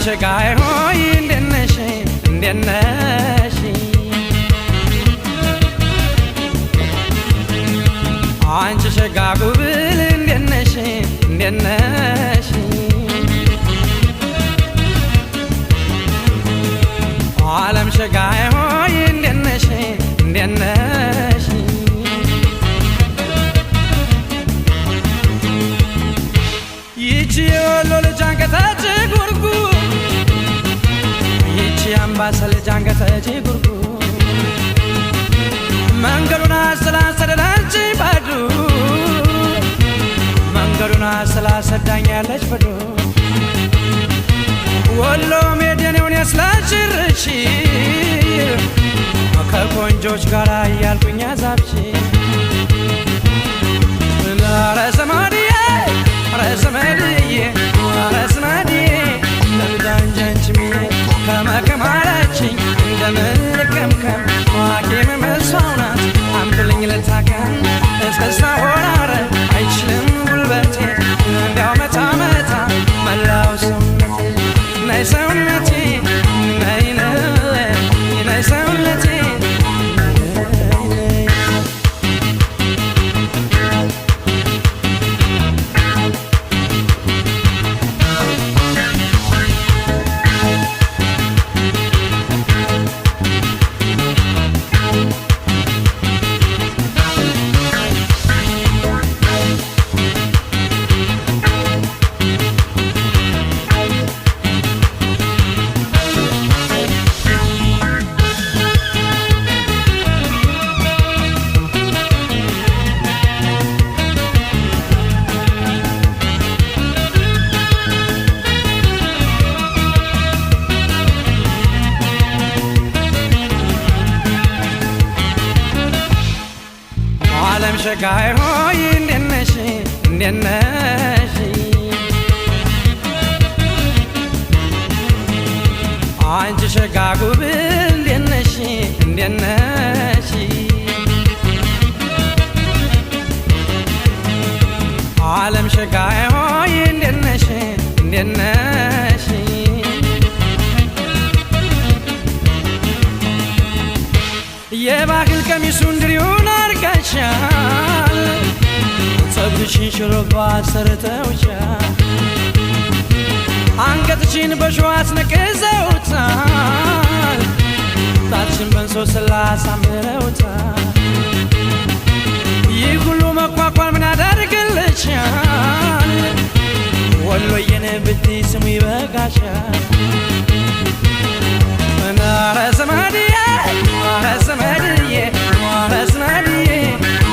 ሸጋይ ሆይ እንደነሽ እንደነሽ አንቺ ሸጋ ጉብል እንደነሽ እንደነሽ ዓለም ሸጋይ ሆይ እንደነሽ እንደነሽ ይቺ የወሎ ልጅ አንገተች ጉርጉ ይቺ አምባሰል ልጅ አንገተች ጉርጉ መንገዱን አሰላሰደላች ባዱ መንገዱን አሰላሰዳኛለች በዱ ወሎ ሜዴኔውን ያስላችርሽ ከቆንጆች ጋር እያልኩኝ አዛብሽ ረዘመድዬ ረዘመድዬ ረዘመድዬ ለምዳንጃንችምዬ ከመከማላችኝ እንደምልከምከም ዋኬም መስዋዕናት አምጥልኝ ልታከም እስከዛ ወራረ አይችልም ጉልበቴ እንዲያው መታ መታ መላው ሰውነቴ ናይ ሰውነቴ ናይ ናይ ሰውነቴ ዓለም ሸጋይ ሆይ እንደነሽ እንደነሽ አንቺ ሸጋ ጉብል እንደነሽ እንደነሽ ዓለም ሸጋይ ሆይ እንደነሽ እንደነሽ የባህል ቀሚሱን ድሪውን አርጋሻል ፀጉርሽን ሽሩባ ሰርተውሻል አንገትሽን በሸዋ አስነቅዘውታል ጣትሽን በእንሶስላ አሳምረውታል ይህ ሁሉ መኳኳል ምን ያደርግልሻል ወሎዬን ብትይ ስሙ ይበቃሻል ረዘመድዬ ረዘመድዬ ረዘመድዬ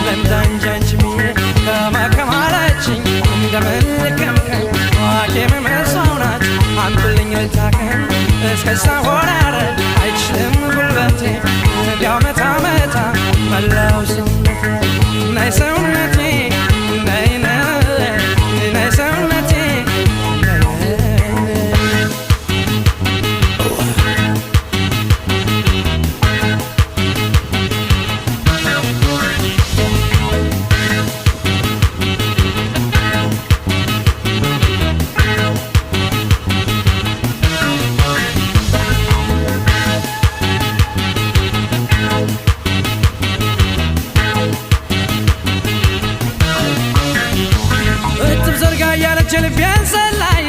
ለምዳንጃንችምዬ ከመከማላችኝ እንደምልከምከም ዋኬም መስዋዕናት አምጥልኝ ልታከም እስከዛ ወራረ አይችልም ጉልበቴ እንዲያው መታ መታ መላው ሰውነቴ ናይ ሰውነቴ ናይ ናይ ሰውነቴ ልቤን ሰላይ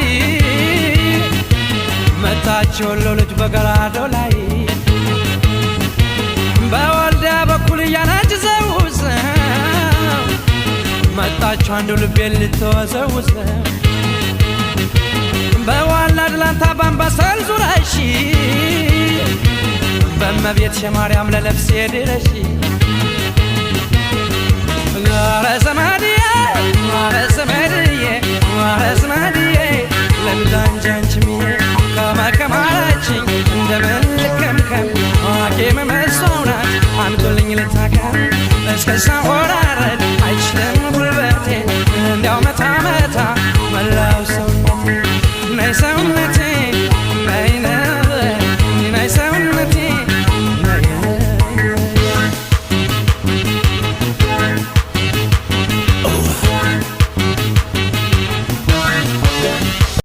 መታች ወሎ ልጅ በገራዶ ላይ በወልዲያ በኩል እያነች ዘውዘው መጣች አንዱ ልቤን ልትወዘውዘው በዋና ድላንታ ባምባሰል ዙረሽ በእመቤት ሸማርያም ለነፍሴ ድረሽ ረዘመድዬ ረዘመድዬ ረዘመድዬ ለምዳንጃንችምዬ ከመከማላችኝ እንደምልከምከም ዋኬም መስዋዕናት አምጥልኝ ልታከም እስከዛ ወራረድ አይችልም ጉልበቴ እንዲያው መታ መታ መላው ሰውነቴ ናይ ሰውነቴ